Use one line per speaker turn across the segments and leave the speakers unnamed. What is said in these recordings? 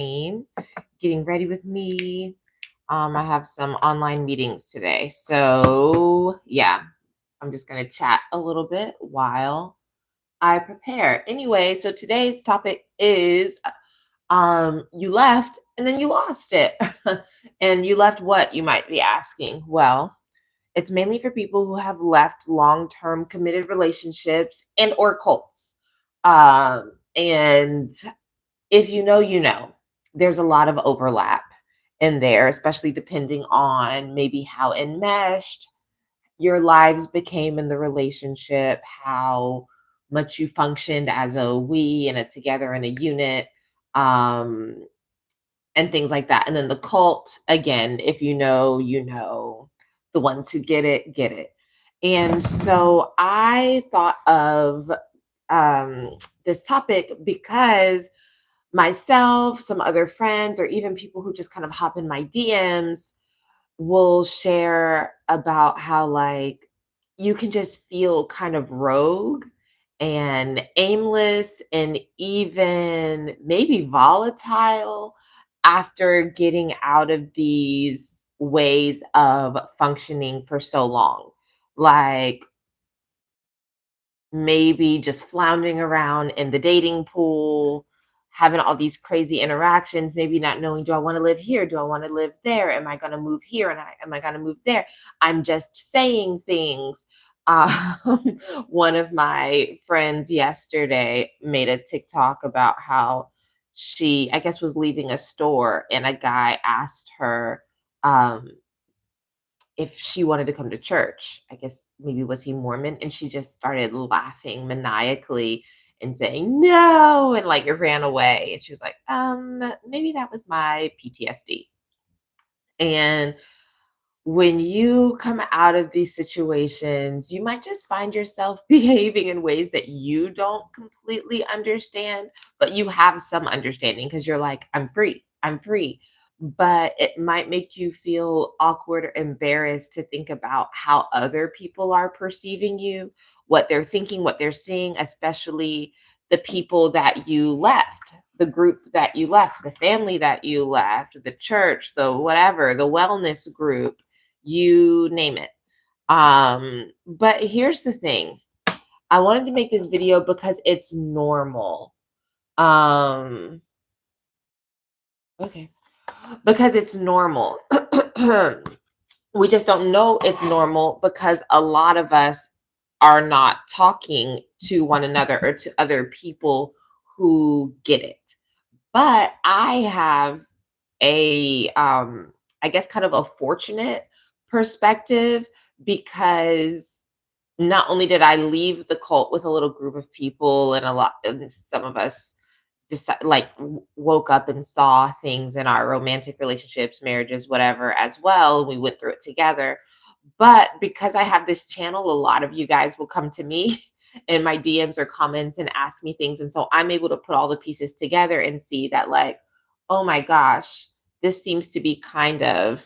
getting ready with me. I have some online meetings today. So, yeah, I'm just going to chat a little bit while I prepare. Anyway, so today's topic is you left and then you lost it. And you left what, you might be asking? Well, it's mainly for people who have left long-term committed relationships and or cults. And if you know, you know, there's a lot of overlap in there, especially depending on maybe how enmeshed your lives became in the relationship, how much you functioned as a we and a together in a unit, um, and things like that. And then the cult, again, if you know, you know, the ones who get it, get it. And so I thought of this topic because myself, some other friends, or even people who just kind of hop in my DMs will share about how, like, you can just feel kind of rogue and aimless and even maybe volatile after getting out of these ways of functioning for so long. Like, maybe just floundering around in the dating pool, having all these crazy interactions, maybe not knowing, do I want to live here? Do I want to live there? Am I going to move here? And am I going to move there? I'm just saying things. Um, One of my friends yesterday made a TikTok about how she, I guess, was leaving a store and a guy asked her, um, if she wanted to come to church. I guess maybe was he Mormon? And she just started laughing maniacally and saying no and like it ran away. And she was like, maybe that was my PTSD. And when you come out of these situations, you might just find yourself behaving in ways that you don't completely understand, but you have some understanding because you're like, I'm free, I'm free. But it might make you feel awkward or embarrassed to think about how other people are perceiving you, what they're thinking, what they're seeing, especially the people that you left, the group that you left, the family that you left, the church, the whatever, the wellness group, you name it. But here's the thing. I wanted to make this video because it's normal. Um, okay. Because it's normal. We just don't know it's normal because a lot of us are not talking to one another or to other people who get it. But I have a I guess kind of a fortunate perspective because not only did I leave the cult with a little group of people and a lot and some of us just like woke up and saw things in our romantic relationships, marriages, whatever as well. We went through it together. But because I have this channel, a lot of you guys will come to me in my DMs or comments and ask me things. And so I'm able to put all the pieces together and see that, like, oh my gosh, this seems to be kind of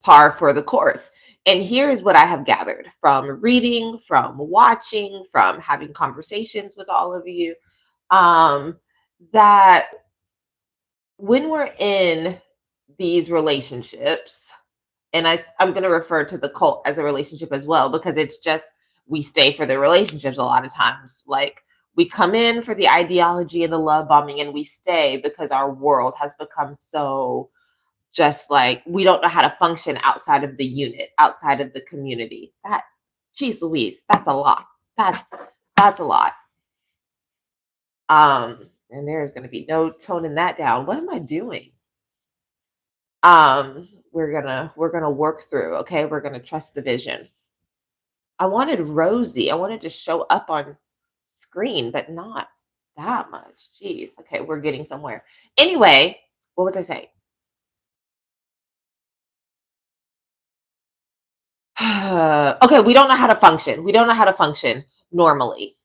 par for the course. And here is what I have gathered from reading, from watching, from having conversations with all of you, um, that when we're in these relationships, and I'm going to refer to the cult as a relationship as well, because it's just, we stay for the relationships a lot of times. Like, we come in for the ideology and the love bombing, and we stay because our world has become so just like we don't know how to function outside of the unit, outside of the community. That, geez Louise, that's a lot. That's that's a lot. And there's going to be no toning that down. What am I doing? We're gonna work through. Okay, we're gonna trust the vision. I wanted Rosie. I wanted to show up on screen, but not that much. Jeez. Okay, we're getting somewhere. Anyway, what was I saying? Okay, we don't know how to function. We don't know how to function normally.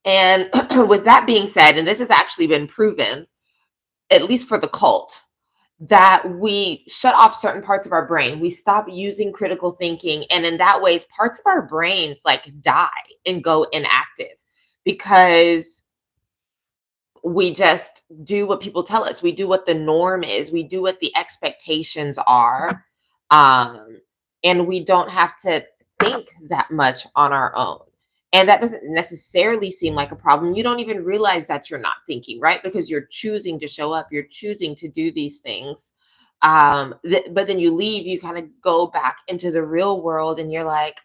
And with that being said, and this has actually been proven, at least for the cult, that we shut off certain parts of our brain. We stop using critical thinking. And in that ways, parts of our brains like die and go inactive because We just do what people tell us. We do what the norm is. We do what the expectations are. Um, and we don't have to think that much on our own. And that doesn't necessarily seem like a problem. You don't even realize that you're not thinking, right? Because you're choosing to show up, you're choosing to do these things. But then you leave, you kind of go back into the real world and you're like,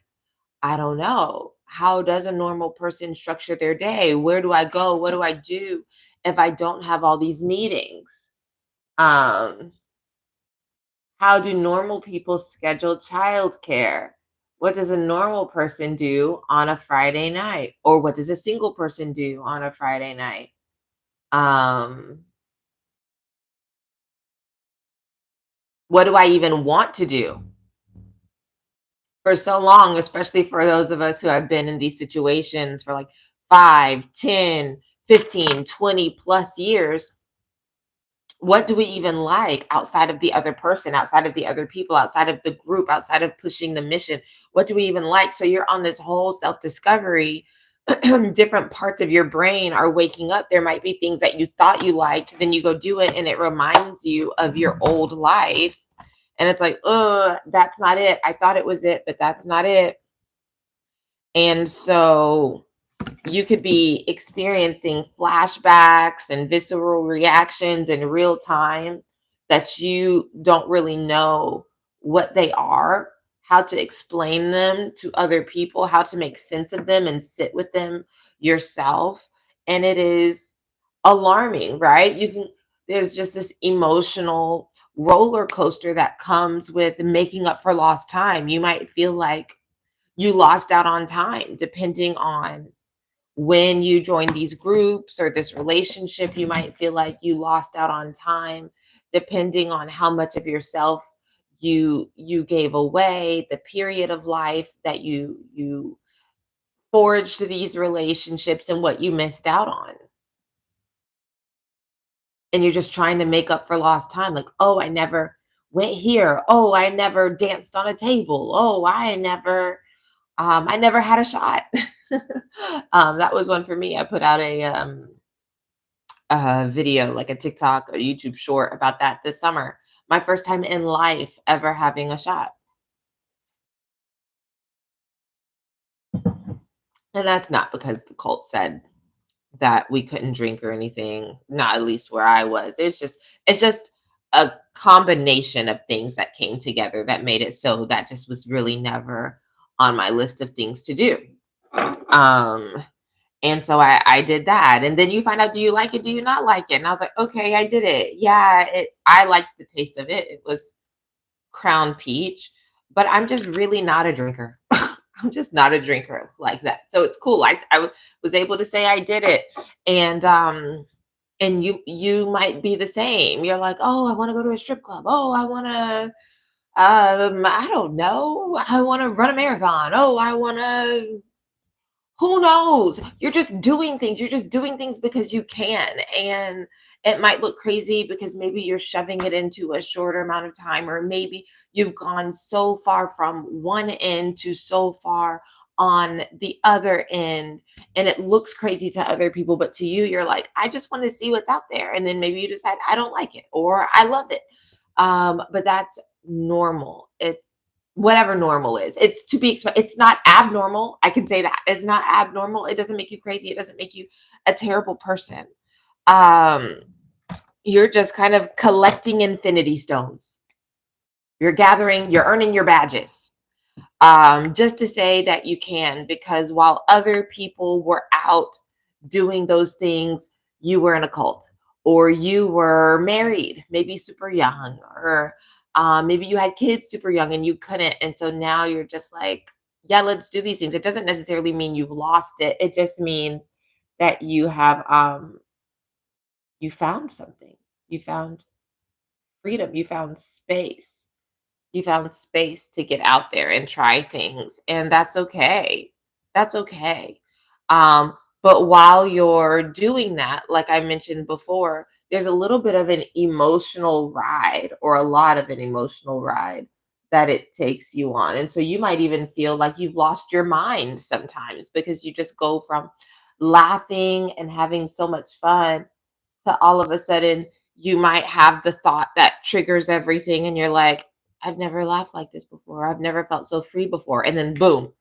I don't know. How does a normal person structure their day? Where do I go? What do I do if I don't have all these meetings? Um, how do normal people schedule childcare? What does a normal person do on a Friday night? Or what does a single person do on a Friday night? Um, what do I even want to do? For so long, especially for those of us who have been in these situations for like 5, 10, 15, 20 plus years, what do we even like outside of the other person, outside of the other people, outside of the group, outside of pushing the mission? What do we even like? So you're on this whole self discovery. Different parts of your brain are waking up. There might be things that you thought you liked, then you go do it, and it reminds you of your old life. And it's like, oh, that's not it. I thought it was it, but that's not it. And so you could be experiencing flashbacks and visceral reactions in real time that you don't really know what they are, how to explain them to other people, how to make sense of them and sit with them yourself. And it is alarming, right? There's just this emotional roller coaster that comes with making up for lost time. You might feel like you lost out on time depending on when you join these groups or this relationship. You might feel like you lost out on time depending on how much of yourself you gave away, the period of life that you forged these relationships, and what you missed out on. And you're just trying to make up for lost time, like, oh, I never went here, oh, I never danced on a table, oh, I never had a shot. That was one for me. I put out a video, like a TikTok or YouTube short about that this summer. My first time in life ever having a shot. And that's not because the cult said that we couldn't drink or anything, not at least where I was. It's just a combination of things that came together that made it so that just was really never on my list of things to do. Um And so I did that. And then you find out, do you like it? Do you not like it? And I was like, okay, I did it. Yeah, I liked the taste of it. It was crown peach, but I'm just really not a drinker. I'm just not a drinker like that. So it's cool. Was able to say I did it. And you might be the same. You're like, oh, I want to go to a strip club. Oh, I want to I don't know. I want to run a marathon. Oh, I want to, who knows? You're just doing things. You're just doing things because you can. And it might look crazy because maybe you're shoving it into a shorter amount of time, or maybe you've gone so far from one end to so far on the other end, and it looks crazy to other people, but to you, you're like, I just want to see what's out there. And then maybe you decide, I don't like it or I love it. But that's normal. It's whatever normal is. It's to be expected. It's not abnormal. I can say that. It's not abnormal. It doesn't make you crazy. It doesn't make you a terrible person. Um, you're just kind of collecting infinity stones. You're earning your badges. Just to say that you can, because while other people were out doing those things, you were in a cult, or you were married, maybe super young, or maybe you had kids super young and you couldn't. And so now you're just like, yeah, let's do these things. It doesn't necessarily mean you've lost it. It just means that you found something. You found freedom. You found space to get out there and try things, and that's okay. That's okay. But while you're doing that, like I mentioned before, there's a little bit of an emotional ride, or a lot of an emotional ride that it takes you on. And so you might even feel like you've lost your mind sometimes, because you just go from laughing and having so much fun to all of a sudden you might have the thought that triggers everything, and you're like, I've never laughed like this before. I've never felt so free before. And then boom,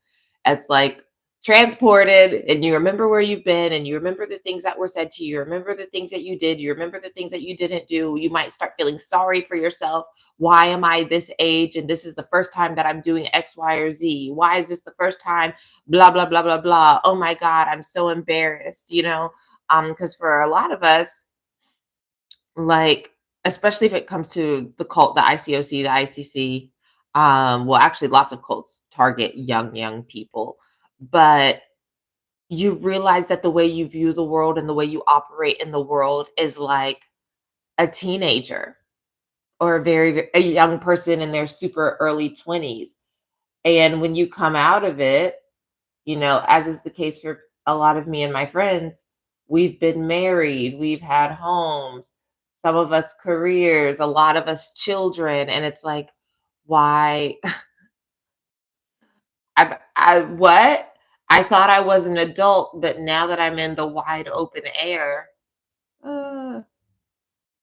it's like transported, and you remember where you've been, and you remember the things that were said to you, you remember the things that you did, you remember the things that you didn't do. You might start feeling sorry for yourself. Why am I this age and this is the first time that I'm doing X, Y, or Z? Why is this the first time? Blah, blah, blah, blah, blah. Oh my God, I'm so embarrassed, because for a lot of us, like, especially if it comes to the cult, the ICOC, the ICC, well, actually, lots of cults target young people, but you realize that the way you view the world and the way you operate in the world is like a teenager or a young person in their super early 20s. And when you come out of it, as is the case for a lot of me and my friends, we've been married, we've had homes, some of us careers, a lot of us children, and it's like, why? I what? I thought I was an adult, but now that I'm in the wide open air, uh,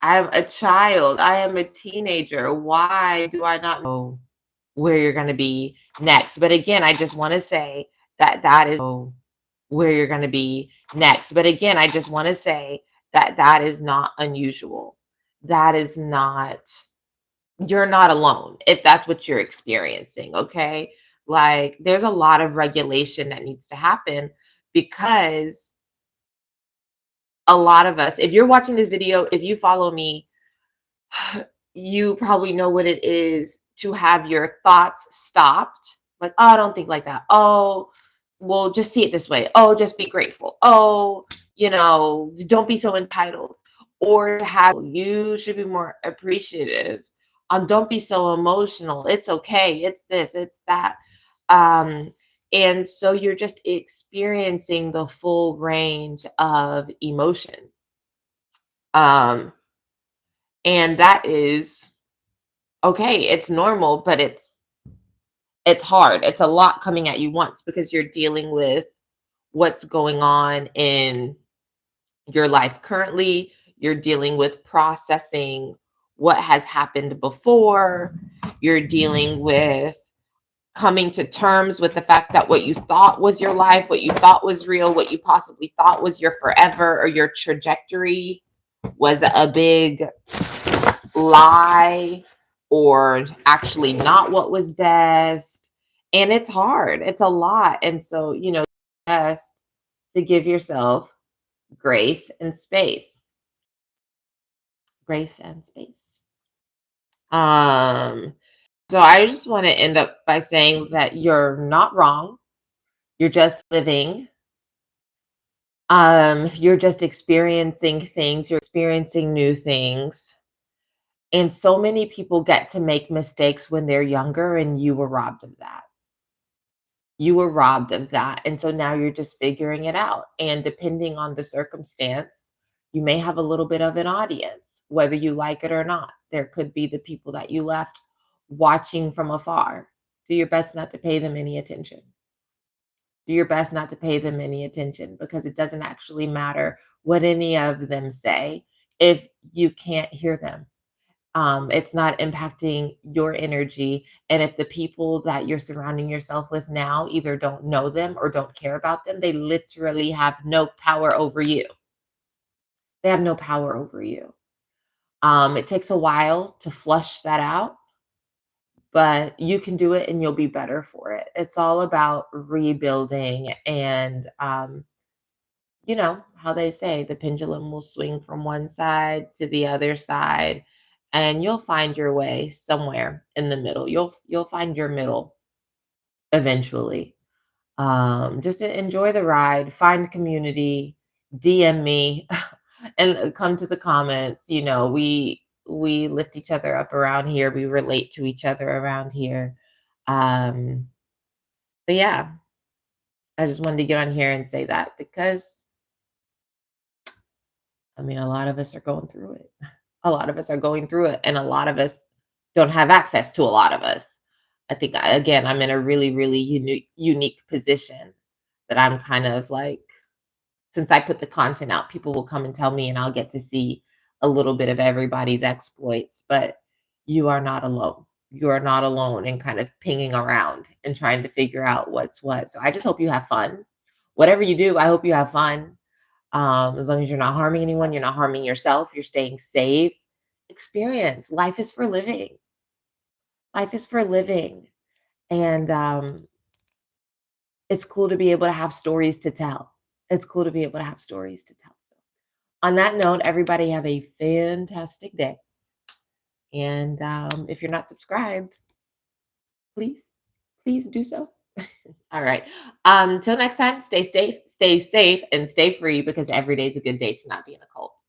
I'm a child. I am a teenager. Why do I not know where you're going to be next? But again, I just want to say that is where you're going to be next. But again, I just want to say that is not unusual. That is not, you're not alone if that's what you're experiencing. Okay. Like, there's a lot of regulation that needs to happen, because a lot of us, if you're watching this video, if you follow me, you probably know what it is to have your thoughts stopped. Like, oh, I don't think like that. Oh, well, just see it this way. Oh, just be grateful. Oh, don't be so entitled. Or to have, you should be more appreciative. Don't be so emotional. It's okay. It's this, it's that. Um, and so you're just experiencing the full range of emotion. Um, and that is okay. It's normal, but it's hard. It's a lot coming at you once, because you're dealing with what's going on in your life currently. You're dealing with processing what has happened before. You're dealing with coming to terms with the fact that what you thought was your life, what you thought was real, what you possibly thought was your forever or your trajectory was a big lie, or actually not what was best. And it's hard. It's a lot. And so, best to give yourself grace and space. Grace and space. So I just want to end up by saying that you're not wrong. You're just living. You're just experiencing things. You're experiencing new things. And so many people get to make mistakes when they're younger, and you were robbed of that. You were robbed of that. And so now you're just figuring it out. And depending on the circumstance, you may have a little bit of an audience, whether you like it or not. There could be the people that you left watching from afar. Do your best not to pay them any attention. Do your best not to pay them any attention, because it doesn't actually matter what any of them say if you can't hear them. It's not impacting your energy. And if the people that you're surrounding yourself with now either don't know them or don't care about them, they literally have no power over you. They have no power over you. It takes a while to flush that out, but you can do it and you'll be better for it. It's all about rebuilding. And, how they say the pendulum will swing from one side to the other side, and you'll find your way somewhere in the middle. You'll find your middle eventually. Just enjoy the ride, find community, DM me, and come to the comments. We lift each other up around here. We relate to each other around here. Um, but yeah, I just wanted to get on here and say that, because a lot of us are going through it. A lot of us are going through it, and a lot of us don't have access to a lot of us. I think, again, I'm in a really, really unique position, that I'm kind of like since I put the content out, people will come and tell me, and I'll get to see a little bit of everybody's exploits. But you are not alone. You are not alone in kind of pinging around and trying to figure out what's what. So I just hope you have fun. Whatever you do, I hope you have fun. As long as you're not harming anyone, you're not harming yourself, you're staying safe. Experience. Life is for living. Life is for living. And it's cool to be able to have stories to tell. It's cool to be able to have stories to tell. So, on that note, everybody have a fantastic day. And if you're not subscribed, please, please do so. All right. Till next time, stay safe, and stay free because every day is a good day to not be in a cult.